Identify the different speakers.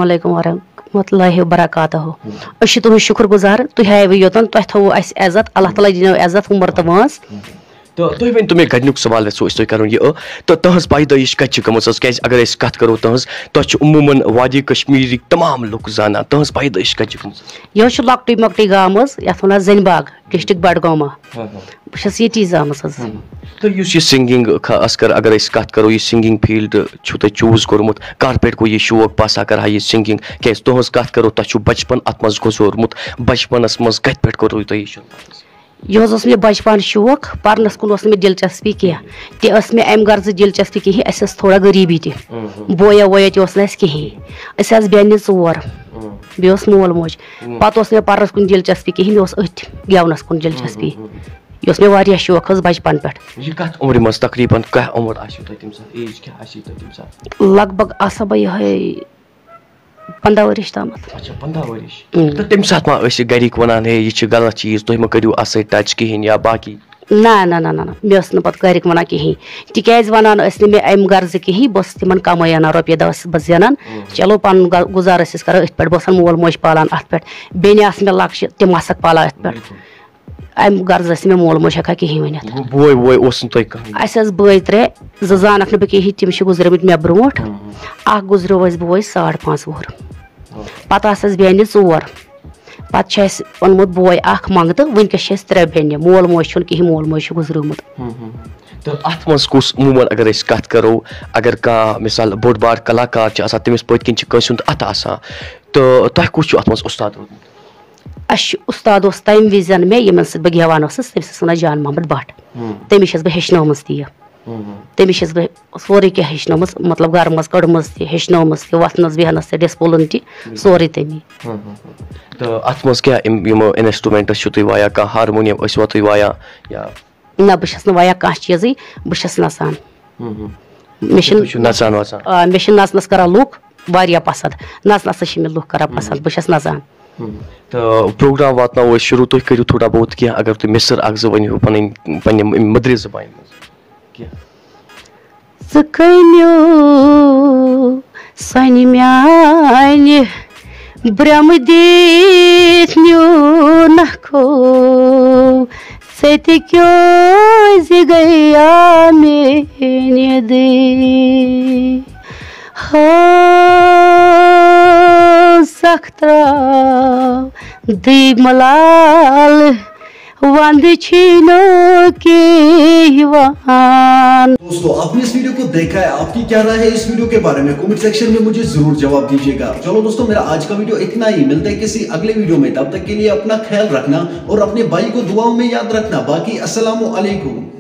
Speaker 1: علیکم ورحمۃ اللہ وبرکاتہ أسۍ تُہُنٛد شُکُر گُزار تُہۍ ہایوٕ یوٚتن تۄہہِ تھوٚوُ اَسہِ عزت اللہ تعالیٰ دِنو عزت عُمر تہٕ وٲنٛس
Speaker 2: تو تُہۍ ؤنۍتو مےٚ گۄڈٕنیُک سوال یژھو أسۍ تۄہہِ کَرُن یہِ تہٕ تٕہٕنٛز پیدٲیش کَتہِ چھِ گٔمٕژ حظ کیٛازِ اگر أسۍ کَتھ کَرو تٕہٕنٛز تۄہہِ چھُ عموٗماً وادی کشمیٖرٕکۍ تمام لُکھ زانان تٕہٕنٛز پیدٲیش کَتہِ چھِ گٔمٕژ
Speaker 1: یہِ حظ چھُ لۄکٹُے مۄکٹُے گام حظ یَتھ وَنان زَنہِ باغ ڈِسٹرک بڈگوما بہٕ چھَس ییٚتی زامٕژ حظ
Speaker 2: تہٕ یُس یہِ سِنگِنٛگ خاص کر اگر أسۍ کَتھ کَرو یہِ سِنگِنٛگ فیٖلڈ چھُو تۄہہِ چوٗز کوٚرمُت کَر پٮ۪ٹھ گوٚو یہِ شوق بہٕ ہسا کَرٕ ہا یہِ سِنگِنٛگ کیٛازِ تُہٕنٛز کَتھ کَرو تۄہہِ چھُو بَچپَن اَتھ منٛز گُزورمُت بَچپَنَس منٛز کَتہِ پٮ۪ٹھ کوٚروٕ تۄہہِ یہِ شروٗع
Speaker 1: یہِ حظ اوس مےٚ بَچپَن شوق پَرنَس کُن اوس نہٕ مےٚ دِلچَسپی کینٛہہ تہِ ٲس مےٚ اَمہِ غرضہٕ دِلچَسپی کِہیٖنۍ اَسہِ ٲس تھوڑا غریٖبی تہِ بویا وویا تہِ اوس نہٕ اَسہِ کِہیٖنۍ أسۍ آسہٕ بیٚنہِ 4 بیٚیہِ اوس مول موج پَتہٕ اوس نہٕ مےٚ پَرنَس کُن دِلچَسپی کِہیٖنۍ مےٚ اوس أتھۍ گٮ۪ونَس کُن دِلچَسپی یہِ اوس مےٚ واریاہ شوق حظ بَچپَن پٮ۪ٹھ لگ بگ آسہٕ ہا بہٕ یِہوٚے 15 ؤرِش تامَتھ
Speaker 2: تہٕ تَمہِ ساتہٕ ما ٲسۍ گرِکۍ وَنان ہے یہِ چھِ غلط چیٖز تُہۍ مہ کٔرِو اَتھ سۭتۍ ٹچ کِہیٖنۍ یا باقٕے
Speaker 1: نہ مےٚ ٲس نہٕ پَتہٕ گرِکۍ وَنان کِہیٖنۍ تِکیازِ وَنان ٲسۍ نہٕ مےٚ اَمہِ غرضہٕ کِہیٖنۍ بہٕ ٲسٕس تِمن کَمٲے اَنان رۄپیہِ دہ ٲسٕس بہٕ زینان چلو پَنُن گُزارٕ ٲسۍ أسۍ کران أتھۍ پٮ۪ٹھ بہٕ ٲسَن مول موج پالان اَتھ پٮ۪ٹھ بیٚنہِ آسہٕ مےٚ لۄکچہِ تِم آسَکھ پالان اَتھ پٮ۪ٹھ اَمہِ غرضہٕ ٲسۍ مےٚ مول موج ہٮ۪کان کِہیٖنۍ ؤنِتھ اَسہِ ٲسۍ بٲے 3 2 زانَکھ نہٕ بہٕ کِہیٖنۍ تِم چھِ گُزریمٕتۍ مےٚ برونٛٹھ اکھ گُزریو اَسہِ بوے 5.5 وُہُر پَتہٕ آسہٕ اَسہِ بیٚنہِ 4 پَتہٕ چھُ اَسہِ اوٚنمُت بوے اکھ منٛگتہٕ وٕنکیٚس چھِ اَسہِ 3 بیٚنہِ مول موج چھُنہٕ کِہیٖنۍ مول موج چھُ گُزریومُت
Speaker 2: تہٕ اَتھ منٛز کُس عموٗماً اگر أسۍ کَتھ کَرو اگر کانٛہہ مِثال بوٚڑ بار کلاکار چھُ آسان تٔمِس پٔتۍ کِنۍ چھِ کٲنٛسہِ ہُنٛد اَتھٕ آسان تہٕ تۄہہِ کُس چھُ اَتھ منٛز اُستاد روٗدمُت
Speaker 1: اَسہِ چھُ اُستاد اوس تَمہِ وِزِ مےٚ یِمن سۭتۍ بہٕ گٮ۪وان ٲسٕس تٔمِس ٲس وَنان جان محمد بٹ تٔمِس چھَس بہٕ ہیٚچھنٲومٕژ تہِ یہِ تٔمِس چھَس بہٕ سورُے کینٛہہ ہیٚچھنٲومٕژ مطلب گرٕ منٛز کٔڑمٕژ تہِ ہیٚچھنٲومٕژ تہِ وۄتھنَس بیٚہنَس تہِ ڈِسپٕلن تہِ سورُے تٔمی
Speaker 2: تہٕ اَتھ منٛز کیٛاہ یِم اِنسٹرٛومٮ۪نٛٹٕس چھِو تُہۍ وایان کانٛہہ ہارمونِیَم ٲسۍوا تُہۍ وایان یا
Speaker 1: نہ بہٕ چھَس نہٕ وایان کانٛہہ چیٖزٕے بہٕ چھَس نَژان مےٚ چھِ نَژنَس کران لُکھ واریاہ پسنٛد نَژنَس چھِ مےٚ لُکھ کران پسنٛد بہٕ چھَس نَژان
Speaker 2: تہٕ پروگرام واتناوو أسۍ شروٗع تُہۍ کٔرِو تھوڑا بہت کینٛہہ اگر تُہۍ مِثر 1-2 ؤنِو پنٕنہِ مٔدرِ زبانہِ منٛز
Speaker 1: ژٕ کٔنِو سۄنہِ میانہِ برٛمہٕ دِتھ نیوٗنکھو ژےٚ تہِ کیازِ گٔیا میٛانہِ دٕے سکھ تراو دٕے ملال وندٕ چھِنہٕ کینٛہہ یِوان
Speaker 3: دوستو آپ نے اس ویڈیو کو دیکھا ہے آپ کی کیا رائے ہے اس ویڈیو کے بارے میں کمنٹ سیکشن میں مجھے ضرور جواب دیجیے گا چلو دوستو میرا آج کا ویڈیو اتنا ہی ملتا ہے کسی اگلے ویڈیو میں تب تک کے لیے اپنا خیال رکھنا اور اپنے بھائی کو دعاؤں میں یاد رکھنا باقی السلام علیکم